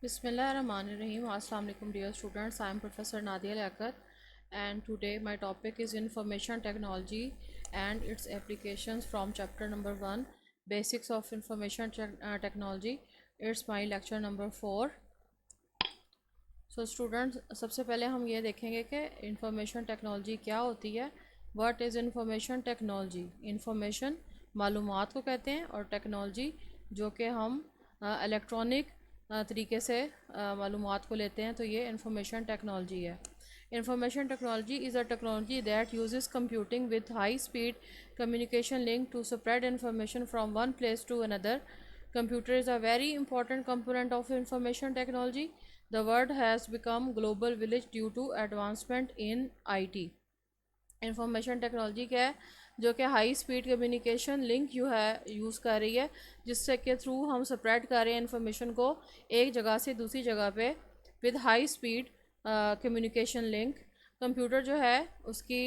Bismillahirrahmanirrahim. Assalamu alaikum dear students. I am Professor Nadia Liaquat and today my topic is information technology and its applications from chapter number 1 basics of information technology. It's my lecture number 4. So students, सबसे पहले हम ये देखेंगे कि information technology क्या होती है. What is information technology. Information मालूमात को कहते हैं और टेक्नोलॉजी जो कि हम इलेक्ट्रॉनिक तरीके से मालूमात को लेते हैं, तो ये इंफॉर्मेशन टेक्नोलॉजी है. Information technology is a technology that uses computing with high speed communication link to spread information from one place to another. Computer is a very important component of information technology. The world has become global village due to advancement in IT. Information technology क्या है? जो कि high speed communication link use कर रही है, जिससे के through हम स्प्रेड कर रहे हैं इंफॉर्मेशन को एक जगह से दूसरी जगह पे with high speed communication link. Computer जो है उसकी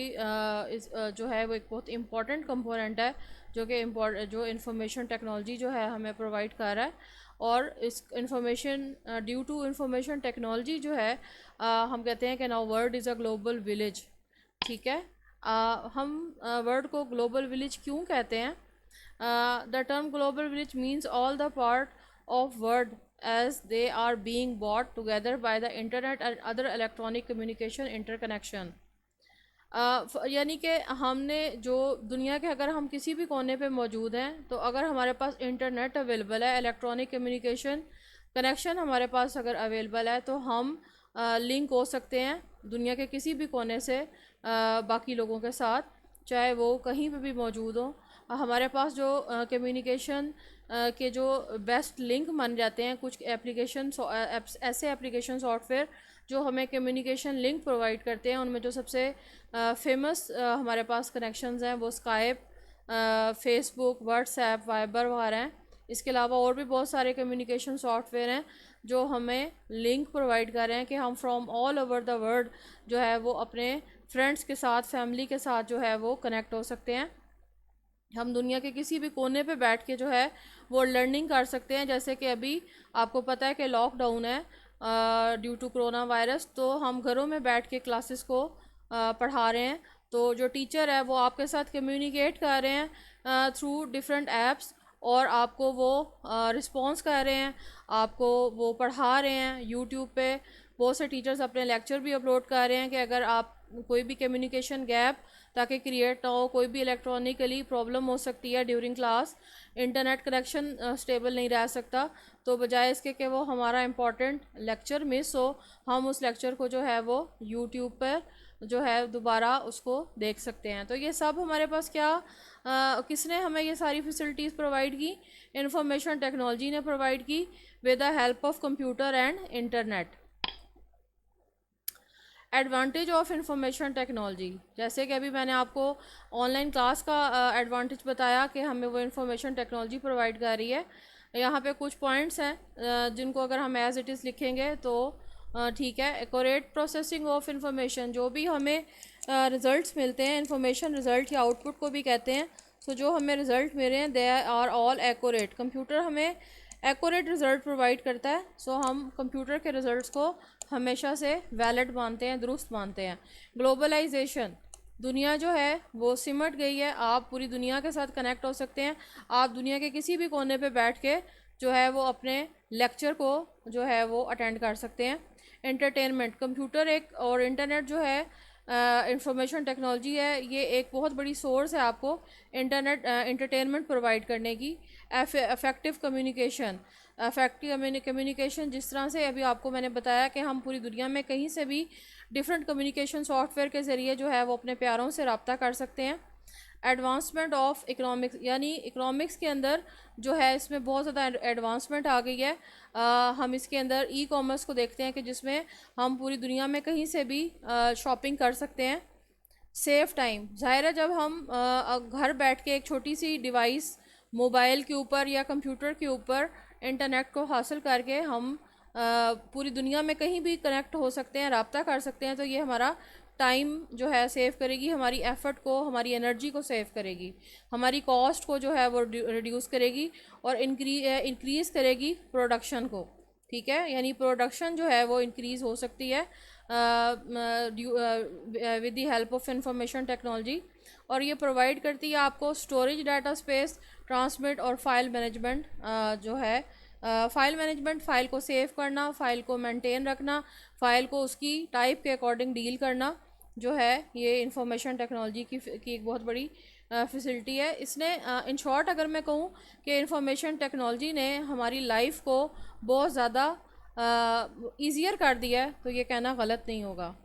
जो है वो एक बहुत इंपॉर्टेंट कंपोनेंट है जो इंफॉर्मेशन टेक्नोलॉजी जो है हमें प्रोवाइड कर रहा है. और इस information due to information technology जो है हम कहते हैं कि now world is a global village. ठीक है. हम वर्ड को ग्लोबल विलेज क्यों कहते हैं? The term global village means all the part of world as they are being brought together by the internet and other electronic communication interconnection. यानी कि हमने जो दुनिया के अगर हम किसी भी कोने पे मौजूद हैं, तो अगर हमारे पास इंटरनेट अवेलेबल है, इलेक्ट्रॉनिक कम्युनिकेशन कनेक्शन हमारे पास अगर अवेलेबल है, तो हम लिंक हो सकते हैं दुनिया के किसी भी कोने से बाकी लोगों के साथ, चाहे वो कहीं पे भी मौजूद हो. हमारे पास जो कम्युनिकेशन के जो बेस्ट लिंक मान जाते हैं, कुछ एप्लीकेशन ऐसे एप्लीकेशन सॉफ्टवेयर जो हमें कम्युनिकेशन लिंक प्रोवाइड करते हैं, उनमें जो सबसे फेमस हमारे पास कनेक्शंस हैं वो स्काइप, फेसबुक, व्हाट्सएप, वाइबर वगैरह हैं. इसके अलावा और भी बहुत सारे कम्युनिकेशन सॉफ्टवेयर हैं जो हमें लिंक प्रोवाइड कर रहे हैं कि हम from all over the world जो है वो अपने फ्रेंड्स के साथ, फैमिली के साथ जो है वो कनेक्ट हो सकते हैं. हम दुनिया के किसी भी कोने पे बैठ के जो है वो लर्निंग कर सकते हैं. जैसे कि अभी आपको पता है कि लॉकडाउन है ड्यू टू कोरोना वायरस, तो हम घरों में बैठ के क्लासेस को पढ़ा रहे हैं. तो जो टीचर है वो आपके साथ कम्युनिकेट कर रहे हैं थ्रू डिफरेंट ऐप्स, और आपको वो रिस्पॉन्स कर रहे हैं, आपको वो पढ़ा रहे हैं. यूट्यूब पे बहुत से टीचर्स अपने लेक्चर भी अपलोड कर रहे हैं कि अगर आप कोई भी कम्युनिकेशन गैप ताकि क्रिएट ना हो, कोई भी इलेक्ट्रॉनिकली प्रॉब्लम हो सकती है during class, internet connection stable नहीं रह सकता, तो बजाय इसके कि वो हमारा इम्पॉर्टेंट लेक्चर मिस हो, हम उस लेक्चर को जो है वो यूट्यूब पर जो है दोबारा उसको देख सकते हैं. तो ये सब हमारे पास क्या किसने हमें ये सारी फैसिलिटीज़ प्रोवाइड की? इंफॉर्मेशन टेक्नोलॉजी ने प्रोवाइड की with the help of computer and internet. Advantage of information technology, जैसे कि अभी मैंने आपको ऑनलाइन क्लास का एडवांटेज बताया कि हमें वो इंफॉर्मेशन टेक्नोलॉजी प्रोवाइड कर रही है. यहाँ पे कुछ पॉइंट्स हैं जिनको अगर हम एज इट इज़ लिखेंगे तो ठीक है. एक्यूरेट प्रोसेसिंग ऑफ इंफॉर्मेशन, जो भी हमें रिज़ल्ट्स मिलते हैं, इंफॉर्मेशन रिज़ल्ट या आउटपुट को भी कहते हैं, सो जो हमें रिज़ल्ट मिले हैं they are all accurate. Computer हमें एक्यूरेट रिज़ल्ट प्रोवाइड करता है, सो हम कंप्यूटर के रिज़ल्ट्स को हमेशा से वैलिड मानते हैं, दुरुस्त मानते हैं. ग्लोबलाइजेशन, दुनिया जो है वो सिमट गई है, आप पूरी दुनिया के साथ कनेक्ट हो सकते हैं. आप दुनिया के किसी भी कोने पे बैठ के जो है वो अपने लेक्चर को जो है वो अटेंड कर सकते हैं. एंटरटेनमेंट, कंप्यूटर एक और इंटरनेट जो है इंफॉर्मेशन टेक्नोलॉजी है, ये एक बहुत बड़ी सोर्स है आपको इंटरनेट एंटरटेनमेंट प्रोवाइड करने की. इफ़ेक्टिव कम्युनिकेशन, इफ़ेक्टिव कम्युनिकेशन जिस तरह से अभी आपको मैंने बताया कि हम पूरी दुनिया में कहीं से भी डिफरेंट कम्युनिकेशन सॉफ्टवेयर के ज़रिए जो है वो अपने प्यारों से रब्ता कर सकते हैं. एडवांसमेंट ऑफ इकोनॉमिक्स, यानी इकोनॉमिक्स के अंदर जो है इसमें बहुत ज़्यादा एडवांसमेंट आ गई है. हम इसके अंदर ई कॉमर्स को देखते हैं कि जिसमें हम पूरी दुनिया में कहीं से भी शॉपिंग कर सकते हैं. सेव टाइम, ज़ाहिर है जब हम घर बैठ के एक छोटी सी डिवाइस मोबाइल के ऊपर या कंप्यूटर के ऊपर इंटरनेट को हासिल करके हम पूरी दुनिया में कहीं भी कनेक्ट हो सकते हैं, रब्ता कर सकते हैं, तो ये हमारा टाइम जो है सेव करेगी, हमारी एफ़र्ट को, हमारी एनर्जी को सेव करेगी, हमारी कॉस्ट को जो है वो रिड्यूस करेगी और इंक्रीज़ करेगी प्रोडक्शन को. ठीक है, यानी प्रोडक्शन जो है वो इंक्रीज़ हो सकती है with the help of information technology. और ये प्रोवाइड करती है आपको स्टोरेज, डाटा स्पेस, ट्रांसमिट और फाइल मैनेजमेंट जो है फ़ाइल मैनेजमेंट, फ़ाइल को सेव करना, फ़ाइल को मेंटेन रखना, फ़ाइल को उसकी टाइप के अकॉर्डिंग डील करना, जो है ये इंफॉर्मेशन टेक्नोलॉजी की एक बहुत बड़ी फैसिलिटी है। इसने इन शॉर्ट अगर मैं कहूँ कि इंफॉर्मेशन टेक्नोलॉजी ने हमारी लाइफ को बहुत ज़्यादा ईज़ियर कर दिया है, तो ये कहना गलत नहीं होगा।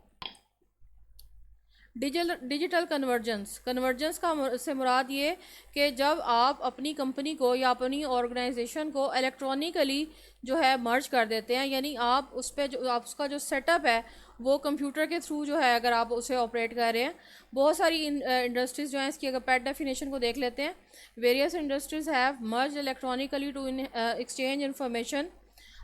डिजिटल कन्वर्जेंस, कन्वर्जेंस का से मुराद ये कि जब आप अपनी कंपनी को या अपनी ऑर्गेनाइजेशन को इलेक्ट्रॉनिकली जो है मर्ज कर देते हैं, यानी आप उस पर जो आप उसका जो सेटअप है वो कंप्यूटर के थ्रू जो है अगर आप उसे ऑपरेट कर रहे हैं। बहुत सारी इंडस्ट्रीज़ जो हैं, इसकी अगर पैट डेफिनेशन को देख लेते हैं, various industries have merge electronically to exchange information.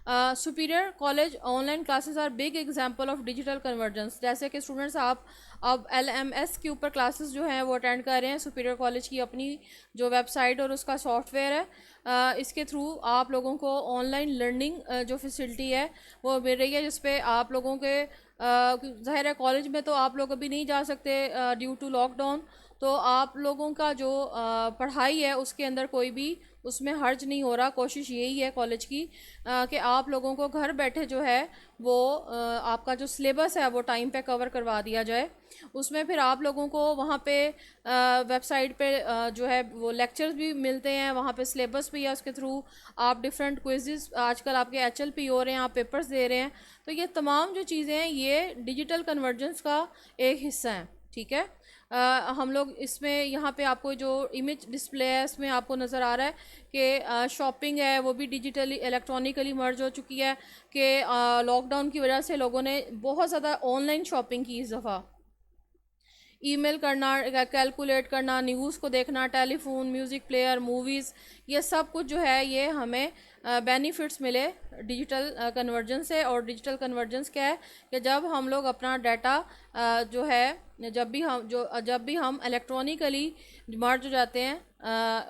Superior college online classes are big example of digital convergence. जैसे कि स्टूडेंट्स आप अब LMS के ऊपर क्लासेस जो हैं वो अटेंड कर रहे हैं। सुपीरियर कॉलेज की अपनी जो वेबसाइट और उसका सॉफ्टवेयर है, इसके थ्रू आप लोगों को ऑनलाइन लर्निंग जो फैसिलिटी है वो मिल रही है, जिस पे आप लोगों के ज़ाहिर है कॉलेज में तो आप लोग अभी नहीं जा सकते ड्यू टू लॉकडाउन, तो आप लोगों का जो पढ़ाई है उसके अंदर कोई भी उसमें हर्ज नहीं हो रहा। कोशिश यही है कॉलेज की कि आप लोगों को घर बैठे जो है वो आपका जो सिलेबस है वो टाइम पे कवर करवा दिया जाए। उसमें फिर आप लोगों को वहाँ पे वेबसाइट पे जो है वो लेक्चर्स भी मिलते हैं, वहाँ पे सिलेबस भी है, उसके थ्रू आप डिफरेंट क्विज़ेस आजकल आपके HLP हो रहे हैं, आप पेपर्स दे रहे हैं। तो ये तमाम जो चीज़ें हैं ये डिजिटल कन्वर्जेंस का एक हिस्सा हैं। ठीक है, हम लोग इसमें यहाँ पे आपको जो इमेज डिस्प्ले है इसमें आपको नज़र आ रहा है कि शॉपिंग है वो भी डिजिटली इलेक्ट्रॉनिकली मर्ज हो चुकी है, कि लॉकडाउन की वजह से लोगों ने बहुत ज़्यादा ऑनलाइन शॉपिंग की। इस दफ़ा ईमेल करना, कैलकुलेट करना, न्यूज़ को देखना, टेलीफोन, म्यूज़िक प्लेयर, मूवीज़, ये सब कुछ जो है ये हमें बेनिफिट्स मिले डिजिटल कन्वर्जेंस से। और डिजिटल कन्वर्जेंस क्या है कि जब हम लोग अपना डाटा जो है जब भी हम इलेक्ट्रॉनिकली मर्ज हो जाते हैं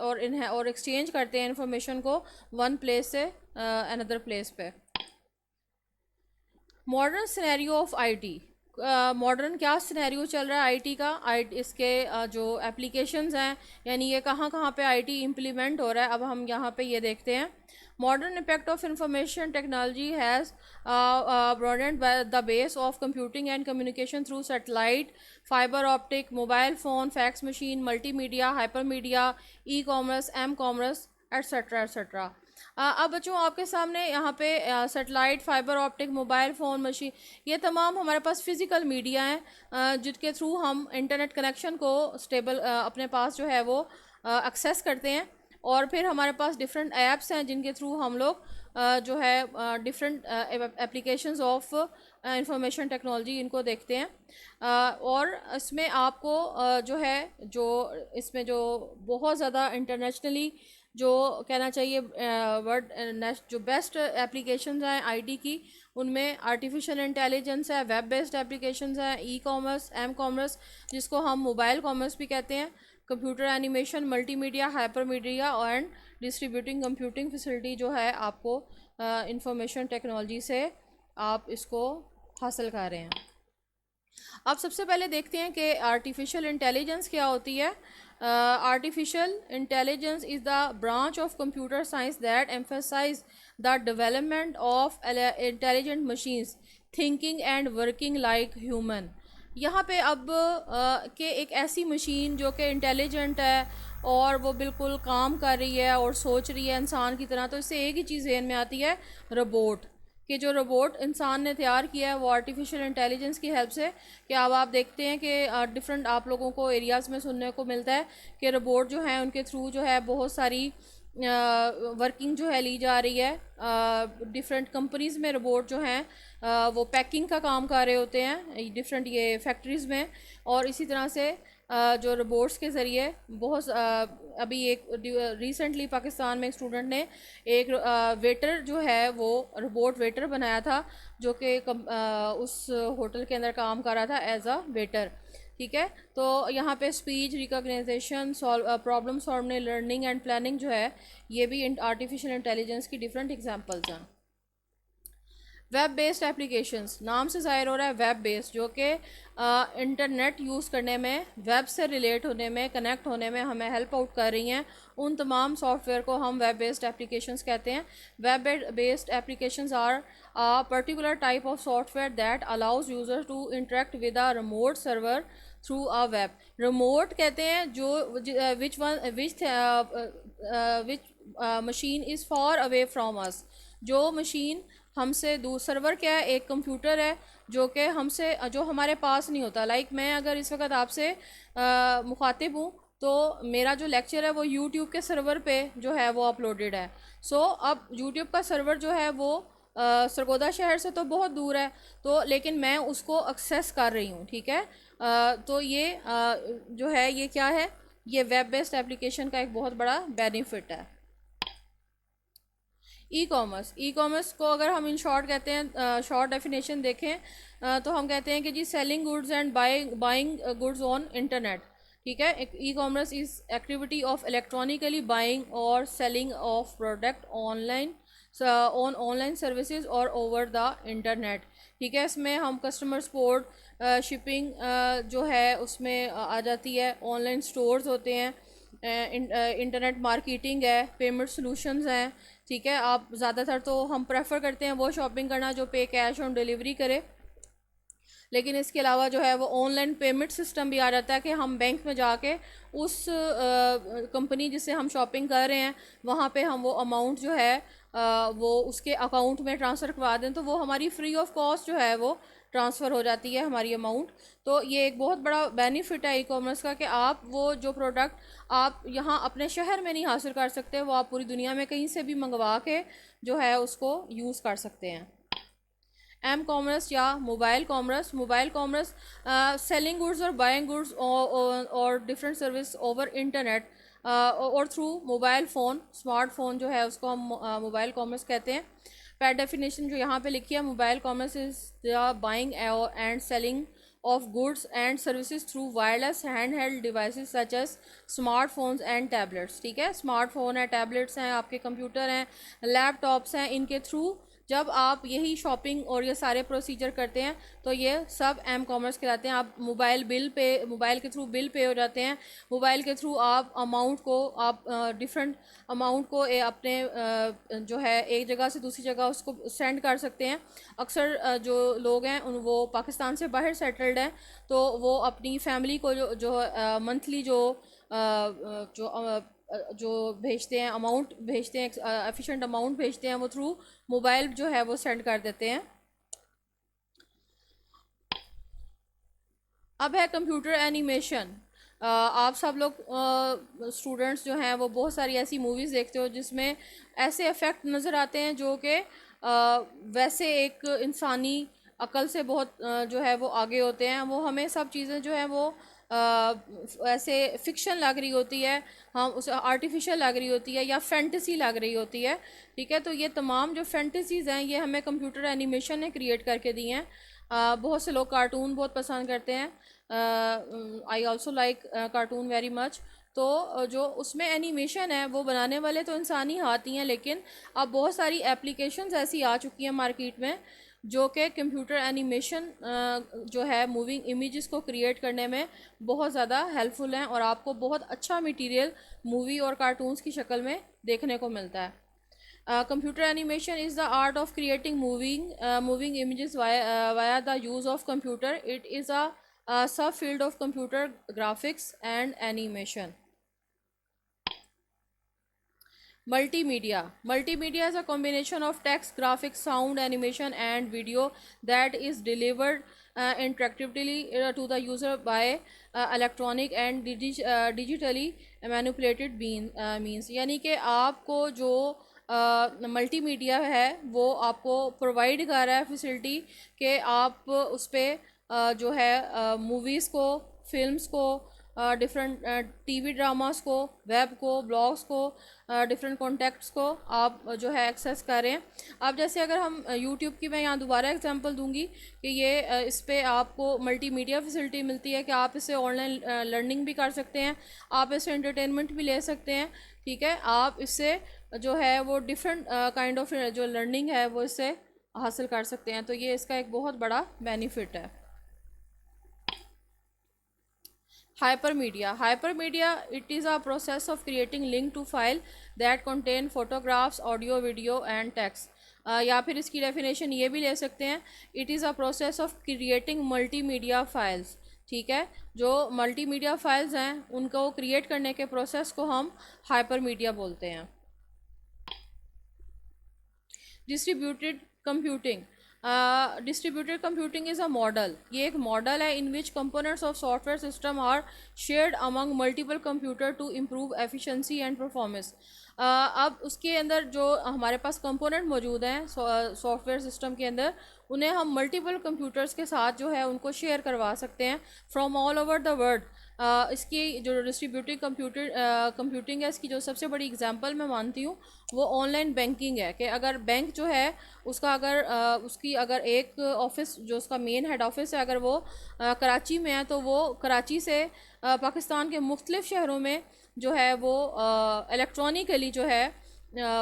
और एक्सचेंज करते हैं इंफॉर्मेशन को वन प्लेस से अनदर प्लेस पे। Modern scenario of IT, modern क्या सिनेरियो चल रहा है आईटी का, इसके जो एप्लीकेशंस हैं, यानी ये कहाँ कहाँ पे आईटी इम्प्लीमेंट हो रहा है, अब हम यहाँ पे ये देखते हैं। Modern impact of information technology has broadened the base of computing and communication through satellite, fiber optic, mobile phone, fax machine, multimedia, hypermedia, e-commerce, m-commerce, etc etc। अब बच्चों आपके सामने यहाँ पे satellite, fibre optic, mobile phone, machine, ये तमाम हमारे पास physical media हैं जिसके थ्रू हम इंटरनेट कनेक्शन को स्टेबल अपने पास जो है वो एक्सेस करते हैं। और फिर हमारे पास डिफरेंट ऐप्स हैं जिनके थ्रू हम लोग जो है different applications of information technology इनको देखते हैं। और इसमें आपको जो है जो इसमें जो बहुत ज़्यादा इंटरनेशनली जो कहना चाहिए वर्ड जो बेस्ट एप्लीकेशंस हैं आईटी की, उनमें आर्टिफिशियल इंटेलिजेंस है, वेब बेस्ड एप्लीकेशंस हैं, ई कॉमर्स, एम कॉमर्स जिसको हम मोबाइल कॉमर्स भी कहते हैं, computer animation, multimedia, hypermedia and distributing computing facility जो है आपको इंफॉर्मेशन टेक्नोलॉजी से आप इसको हासिल कर रहे हैं। अब सबसे पहले देखते हैं कि आर्टिफिशियल इंटेलिजेंस क्या होती है। Artificial intelligence is the branch of computer science that emphasise the development of intelligent machines thinking and working like human. यहाँ पे अब कि एक ऐसी मशीन जो कि इंटेलिजेंट है और वो बिल्कुल काम कर रही है और सोच रही है इंसान की तरह, तो इससे एक ही चीज़ ज़हन में आती है, रोबोट। कि जो रोबोट इंसान ने तैयार किया है वो आर्टिफिशियल इंटेलिजेंस की हेल्प से। कि अब आप देखते हैं कि डिफरेंट आप लोगों को एरियाज़ में सुनने को मिलता है कि रोबोट जो है उनके थ्रू जो है बहुत सारी वर्किंग जो है ली जा रही है। डिफरेंट कंपनीज़ में रोबोट जो हैं वो पैकिंग का काम कर रहे होते हैं डिफरेंट ये फैक्ट्रीज़ में। और इसी तरह से जो रोबोट्स के ज़रिए बहुत अभी एक रिसेंटली पाकिस्तान में एक स्टूडेंट ने एक वेटर जो है वो रोबोट वेटर बनाया था, जो कि उस होटल के अंदर काम कर रहा था एज अ वेटर। ठीक है, तो यहाँ पे speech recognisation, problem solving, learning and planning जो है ये भी आर्टिफिशियल इंटेलिजेंस की डिफरेंट एग्जांपल्स हैं। वेब बेस्ड एप्लीकेशंस, नाम से ज़ाहिर हो रहा है वेब बेस्ड, जो कि इंटरनेट यूज़ करने में, वेब से रिलेट होने में, कनेक्ट होने में हमें हेल्प आउट कर रही हैं। उन तमाम सॉफ्टवेयर को हम वेब बेस्ड एप्लीकेशंस कहते हैं। Web based applications are a particular type of software that allows users to interact with a remote server through a web. remote कहते हैं जो which machine is far away from us, जो machine हमसे दूर, server क्या है, एक computer है जो कि हमसे, जो हमारे पास नहीं होता। मैं अगर इस वक्त आपसे मुखातिब हूँ, तो मेरा जो लेक्चर है वो यूट्यूब के सर्वर पे जो है वो अपलोडेड है। अब यूट्यूब का सर्वर जो है वो सरगोदा शहर से तो बहुत दूर है, तो लेकिन मैं उसको एक्सेस कर रही हूँ, ठीक है। तो ये जो है ये क्या है, ये वेब बेस्ड एप्लीकेशन का एक बहुत बड़ा बेनिफिट है। ई कॉमर्स, ई कॉमर्स को अगर हम इन शॉर्ट कहते हैं, शॉर्ट डेफिनेशन देखें, तो हम कहते हैं कि जी selling goods and buying goods on internet, ठीक है। E commerce is activity of electronically buying और selling of product online on online services और ओवर द इंटरनेट, ठीक है। इसमें हम कस्टमर सपोर्ट, शिपिंग जो है उसमें आ जाती है, ऑनलाइन स्टोर्स होते हैं, इंटरनेट मार्केटिंग है, पेमेंट सॉल्यूशंस हैं, ठीक है। आप ज़्यादातर तो हम प्रेफर करते हैं वो शॉपिंग करना जो पे कैश ऑन डिलीवरी करे, लेकिन इसके अलावा जो है वो ऑनलाइन पेमेंट सिस्टम भी आ जाता है कि हम बैंक में जाके उस कंपनी जिससे हम शॉपिंग कर रहे हैं वहाँ पे हम वो अमाउंट जो है वो उसके अकाउंट में ट्रांसफ़र करवा दें, तो वो हमारी फ्री ऑफ कॉस्ट जो है वो ट्रांसफ़र हो जाती है हमारी अमाउंट। तो ये एक बहुत बड़ा बेनिफिट है ई कॉमर्स का कि आप वो जो प्रोडक्ट आप यहाँ अपने शहर में नहीं हासिल कर सकते, वो आप पूरी दुनिया में कहीं से भी मंगवा के जो है उसको यूज़ कर सकते हैं। एम कॉमर्स या mobile commerce, mobile commerce selling goods और बाइंग गुड्स और डिफरेंट सर्विस ओवर इंटरनेट और थ्रू मोबाइल फ़ोन, स्मार्टफोन जो है उसको हम मोबाइल कॉमर्स कहते हैं। पैड डेफिनेशन जो यहाँ पे लिखी है, mobile commerce is the buying and selling of goods and services through wireless handheld devices such as smartphones and tablets, ठीक है। स्मार्टफोन है, टैबलेट्स हैं, आपके कंप्यूटर हैं, लैपटॉप्स हैं, इनके थ्रू जब आप यही शॉपिंग और ये सारे प्रोसीजर करते हैं तो ये सब एम कॉमर्स कहलाते हैं। आप मोबाइल के थ्रू बिल पे हो जाते हैं, मोबाइल के थ्रू आप अमाउंट को आप डिफरेंट अमाउंट को अपने जो है एक जगह से दूसरी जगह उसको सेंड कर सकते हैं। अक्सर जो लोग हैं वो पाकिस्तान से बाहर सेटल्ड हैं, तो वो अपनी फैमिली को जो मंथली जो भेजते हैं, अमाउंट भेजते हैं, एफिशिएंट अमाउंट भेजते हैं, वो थ्रू मोबाइल जो है वो सेंड कर देते हैं। अब है कंप्यूटर एनिमेशन। आप सब लोग स्टूडेंट्स जो हैं वो बहुत सारी ऐसी मूवीज़ देखते हो जिसमें ऐसे इफ़ेक्ट नज़र आते हैं जो कि वैसे एक इंसानी अकल से बहुत जो है वो आगे होते हैं। वो हमें सब चीज़ें जो हैं वो ऐसे फिक्शन लग रही होती है, हम उसे आर्टिफिशियल लग रही होती है या फैंटेसी लग रही होती है, ठीक है। तो ये तमाम जो फैंटेसीज़ हैं ये हमें कंप्यूटर एनिमेशन ने क्रिएट करके दी हैं। बहुत से लोग कार्टून बहुत पसंद करते हैं, I also like cartoon very much. तो जो उसमें एनिमेशन है वो बनाने वाले तो इंसानी हाथ ही हैं, लेकिन अब बहुत सारी एप्लीकेशंस ऐसी आ चुकी हैं मार्केट में जो कि कंप्यूटर एनिमेशन जो है मूविंग इमेजेस को क्रिएट करने में बहुत ज़्यादा हेल्पफुल हैं और आपको बहुत अच्छा मटेरियल मूवी और कार्टून्स की शक्ल में देखने को मिलता है। Computer animation is the art of creating moving images via the use of computer. It is a subfield of computer graphics and animation. Multimedia is a combination of text, graphics, sound, animation, and video that is delivered interactively to the user by electronic and digitally manipulated means, यानी कि आपको जो multimedia है वो आपको provide कर रहा है फैसिलिटी कि आप उस पर जो है मूवीज़ को, फिल्म्स को, डिफरेंट टीवी ड्रामास को, वेब को, ब्लॉग्स को, डिफरेंट कॉन्टेक्ट्स को आप जो है एक्सेस करें। अब जैसे अगर हम यूट्यूब की, मैं यहाँ दोबारा एग्जांपल दूंगी कि ये इस पर आपको मल्टीमीडिया फैसिलिटी मिलती है कि आप इससे ऑनलाइन लर्निंग भी कर सकते हैं, आप इससे एंटरटेनमेंट भी ले सकते हैं, ठीक है। आप इससे जो है वो डिफरेंट काइंड ऑफ जो लर्निंग है वो इससे हासिल कर सकते हैं। तो ये इसका एक बहुत बड़ा बेनिफिट है। Hypermedia, it is a process of creating link to file that contain photographs, audio, video and text. या फिर इसकी डेफिनेशन ये भी ले सकते हैं, it is a process of creating multimedia files. ठीक है, जो मल्टीमीडिया फाइल्स हैं उनको क्रिएट करने के प्रोसेस को हम हाइपरमीडिया बोलते हैं। Distributed computing, distributed computing is a model, ये एक मॉडल है in which components of software system are shared among multiple computer to improve efficiency and performance. अब उसके अंदर जो हमारे पास कंपोनेंट मौजूद हैं सॉफ्टवेयर सिस्टम के अंदर, उन्हें हम मल्टीपल कंप्यूटर्स के साथ जो है उनको शेयर करवा सकते हैं from all over the world. इसकी जो डिस्ट्रीब्यूटेड कंप्यूटिंग है, इसकी जो सबसे बड़ी एग्जांपल मैं मानती हूँ वो ऑनलाइन बैंकिंग है। कि अगर बैंक जो है उसका अगर उसकी अगर एक ऑफिस जो उसका मेन हेड ऑफिस है अगर वो कराची में है, तो वो कराची से पाकिस्तान के मुख्तलिफ़ शहरों में जो है वो इलेक्ट्रॉनिकली जो है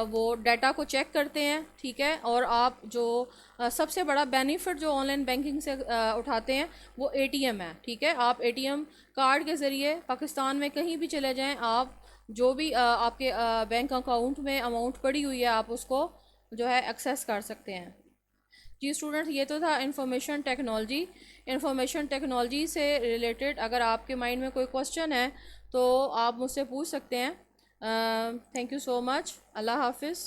वो डाटा को चेक करते हैं। ठीक है, और आप जो सबसे बड़ा बेनिफिट जो ऑनलाइन बैंकिंग से उठाते हैं वो एटीएम है। ठीक है, आप एटीएम कार्ड के ज़रिए पाकिस्तान में कहीं भी चले जाएं, आप जो भी आपके बैंक अकाउंट में अमाउंट पड़ी हुई है आप उसको जो है एक्सेस कर सकते हैं। जी स्टूडेंट्स, ये तो था इंफॉर्मेशन टेक्नोलॉजी। इंफॉर्मेशन टेक्नोलॉजी से रिलेटेड अगर आपके माइंड में कोई क्वेश्चन है तो आप मुझसे पूछ सकते हैं। Thank you so much. अल्लाह हाफिज़।